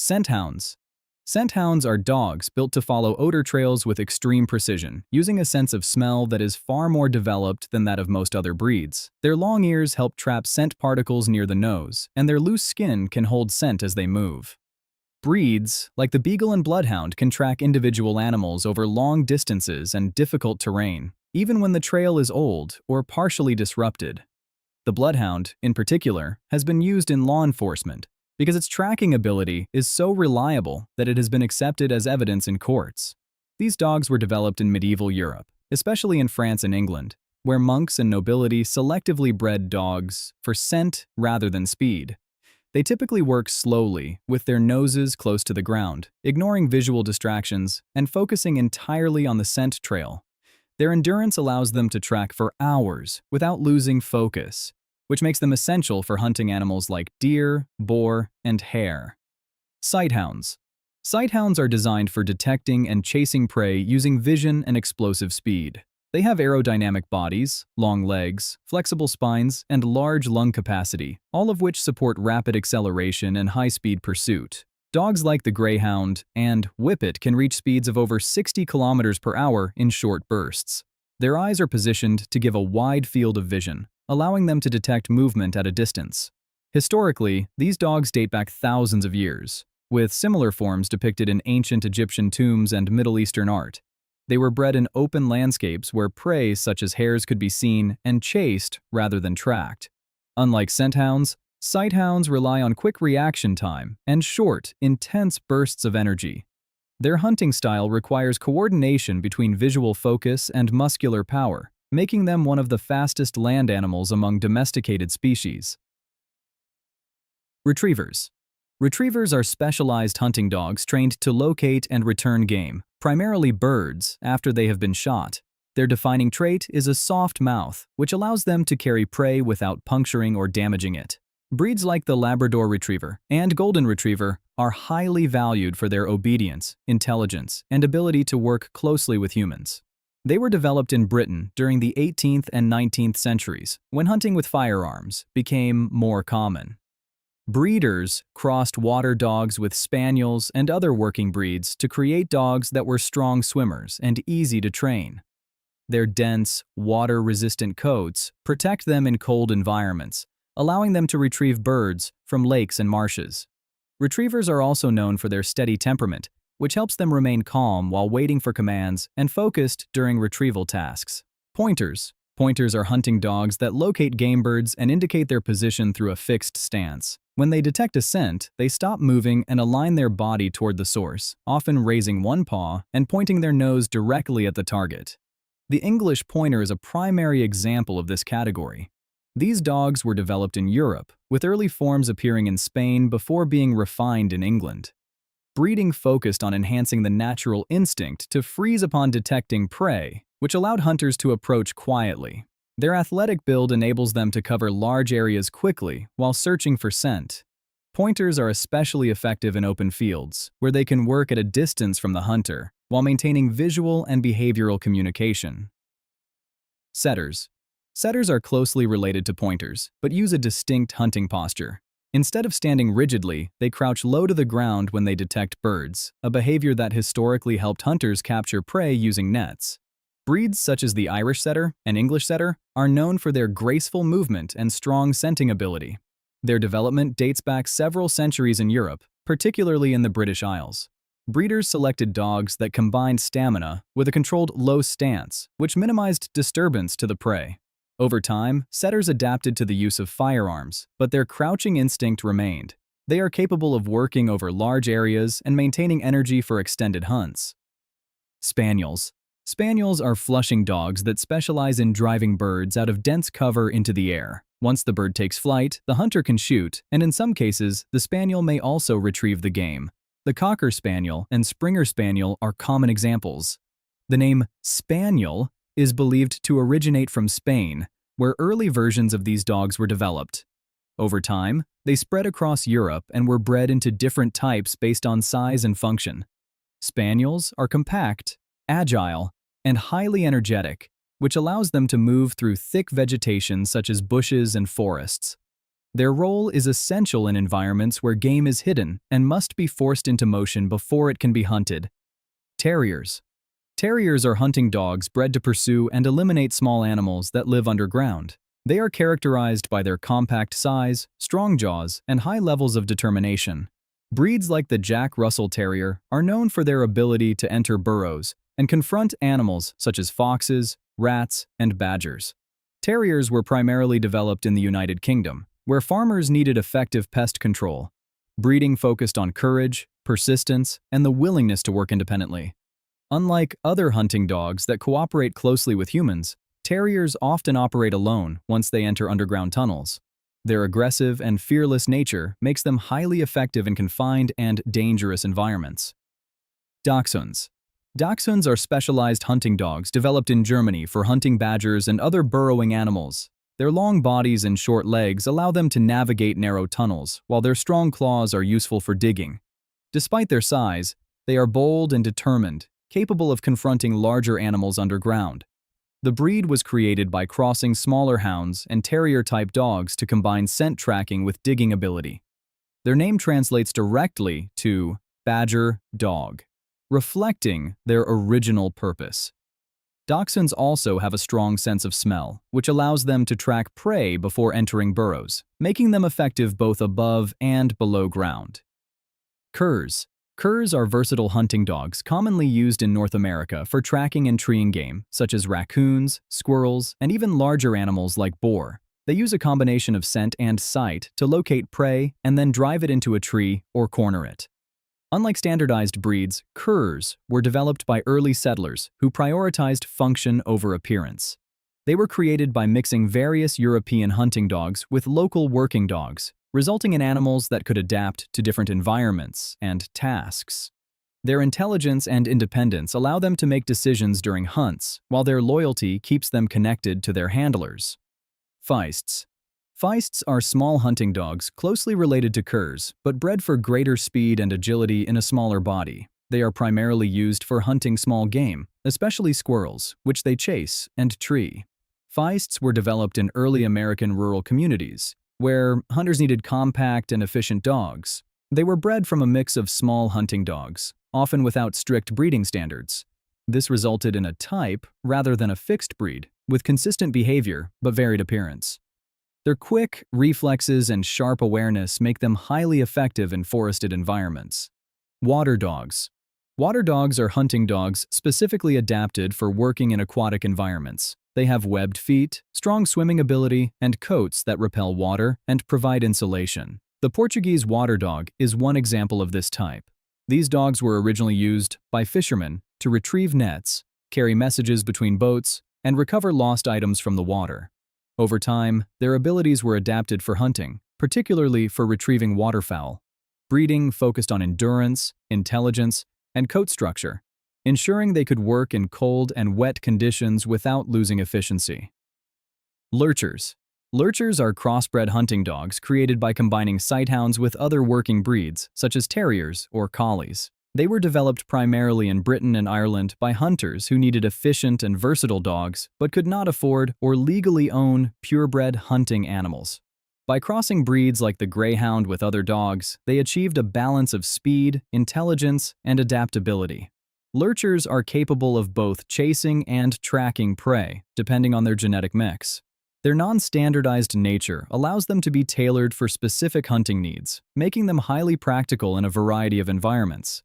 Scent hounds. Scent hounds are dogs built to follow odor trails with extreme precision, using a sense of smell that is far more developed than that of most other breeds. Their long ears help trap scent particles near the nose, and their loose skin can hold scent as they move. Breeds, like the Beagle and Bloodhound, can track individual animals over long distances and difficult terrain, even when the trail is old or partially disrupted. The Bloodhound, in particular, has been used in law enforcement because its tracking ability is so reliable that it has been accepted as evidence in courts. These dogs were developed in medieval Europe, especially in France and England, where monks and nobility selectively bred dogs for scent rather than speed. They typically work slowly, with their noses close to the ground, ignoring visual distractions and focusing entirely on the scent trail. Their endurance allows them to track for hours without losing focus, which makes them essential for hunting animals like deer, boar, and hare. Sighthounds. Sighthounds are designed for detecting and chasing prey using vision and explosive speed. They have aerodynamic bodies, long legs, flexible spines, and large lung capacity, all of which support rapid acceleration and high-speed pursuit. Dogs like the greyhound and whippet can reach speeds of over 60 kilometers per hour in short bursts. Their eyes are positioned to give a wide field of vision, allowing them to detect movement at a distance. Historically, these dogs date back thousands of years, with similar forms depicted in ancient Egyptian tombs and Middle Eastern art. They were bred in open landscapes where prey such as hares could be seen and chased rather than tracked. Unlike scent hounds, sighthounds rely on quick reaction time and short, intense bursts of energy. Their hunting style requires coordination between visual focus and muscular power, making them one of the fastest land animals among domesticated species. Retrievers. Retrievers are specialized hunting dogs trained to locate and return game, primarily birds, after they have been shot. Their defining trait is a soft mouth, which allows them to carry prey without puncturing or damaging it. Breeds like the Labrador Retriever and Golden Retriever are highly valued for their obedience, intelligence, and ability to work closely with humans. They were developed in Britain during the 18th and 19th centuries, when hunting with firearms became more common. Breeders crossed water dogs with Spaniels and other working breeds to create dogs that were strong swimmers and easy to train. Their dense, water-resistant coats protect them in cold environments, allowing them to retrieve birds from lakes and marshes. Retrievers are also known for their steady temperament, which helps them remain calm while waiting for commands and focused during retrieval tasks. Pointers. Pointers are hunting dogs that locate game birds and indicate their position through a fixed stance. When they detect a scent, they stop moving and align their body toward the source, often raising one paw and pointing their nose directly at the target. The English pointer is a primary example of this category. These dogs were developed in Europe, with early forms appearing in Spain before being refined in England. Breeding focused on enhancing the natural instinct to freeze upon detecting prey, which allowed hunters to approach quietly. Their athletic build enables them to cover large areas quickly while searching for scent. Pointers are especially effective in open fields, where they can work at a distance from the hunter while maintaining visual and behavioral communication. Setters. Setters are closely related to pointers, but use a distinct hunting posture. Instead of standing rigidly, they crouch low to the ground when they detect birds, a behavior that historically helped hunters capture prey using nets. Breeds such as the Irish Setter and English Setter are known for their graceful movement and strong scenting ability. Their development dates back several centuries in Europe, particularly in the British Isles. Breeders selected dogs that combined stamina with a controlled low stance, which minimized disturbance to the prey. Over time, setters adapted to the use of firearms, but their crouching instinct remained. They are capable of working over large areas and maintaining energy for extended hunts. Spaniels. Spaniels are flushing dogs that specialize in driving birds out of dense cover into the air. Once the bird takes flight, the hunter can shoot, and in some cases, the spaniel may also retrieve the game. The Cocker Spaniel and Springer Spaniel are common examples. The name Spaniel is believed to originate from Spain, where early versions of these dogs were developed. Over time, they spread across Europe and were bred into different types based on size and function. Spaniels are compact, agile, and highly energetic, which allows them to move through thick vegetation such as bushes and forests. Their role is essential in environments where game is hidden and must be forced into motion before it can be hunted. Terriers. Terriers are hunting dogs bred to pursue and eliminate small animals that live underground. They are characterized by their compact size, strong jaws, and high levels of determination. Breeds like the Jack Russell Terrier are known for their ability to enter burrows and confront animals such as foxes, rats, and badgers. Terriers were primarily developed in the United Kingdom, where farmers needed effective pest control. Breeding focused on courage, persistence, and the willingness to work independently. Unlike other hunting dogs that cooperate closely with humans, Terriers often operate alone once they enter underground tunnels. Their aggressive and fearless nature makes them highly effective in confined and dangerous environments. Dachshunds. Dachshunds are specialized hunting dogs developed in Germany for hunting badgers and other burrowing animals. Their long bodies and short legs allow them to navigate narrow tunnels, while their strong claws are useful for digging. Despite their size, they are bold and determined, capable of confronting larger animals underground. The breed was created by crossing smaller hounds and terrier-type dogs to combine scent tracking with digging ability. Their name translates directly to badger dog, reflecting their original purpose. Dachshunds also have a strong sense of smell, which allows them to track prey before entering burrows, making them effective both above and below ground. Curs. Curs are versatile hunting dogs commonly used in North America for tracking and treeing game, such as raccoons, squirrels, and even larger animals like boar. They use a combination of scent and sight to locate prey and then drive it into a tree or corner it. Unlike standardized breeds, curs were developed by early settlers who prioritized function over appearance. They were created by mixing various European hunting dogs with local working dogs, resulting in animals that could adapt to different environments and tasks. Their intelligence and independence allow them to make decisions during hunts, while their loyalty keeps them connected to their handlers. Feists. Feists are small hunting dogs closely related to curs, but bred for greater speed and agility in a smaller body. They are primarily used for hunting small game, especially squirrels, which they chase and tree. Feists were developed in early American rural communities, where hunters needed compact and efficient dogs. They were bred from a mix of small hunting dogs, often without strict breeding standards. This resulted in a type rather than a fixed breed, with consistent behavior but varied appearance. Their quick reflexes and sharp awareness make them highly effective in forested environments. Water dogs. Water dogs are hunting dogs specifically adapted for working in aquatic environments. They have webbed feet, strong swimming ability, and coats that repel water and provide insulation. The Portuguese water dog is one example of this type. These dogs were originally used by fishermen to retrieve nets, carry messages between boats, and recover lost items from the water. Over time, their abilities were adapted for hunting, particularly for retrieving waterfowl. Breeding focused on endurance, intelligence, and coat structure, ensuring they could work in cold and wet conditions without losing efficiency. Lurchers. Lurchers are crossbred hunting dogs created by combining sighthounds with other working breeds, such as terriers or collies. They were developed primarily in Britain and Ireland by hunters who needed efficient and versatile dogs but could not afford or legally own purebred hunting animals. By crossing breeds like the greyhound with other dogs, they achieved a balance of speed, intelligence, and adaptability. Lurchers are capable of both chasing and tracking prey, depending on their genetic mix. Their non-standardized nature allows them to be tailored for specific hunting needs, making them highly practical in a variety of environments.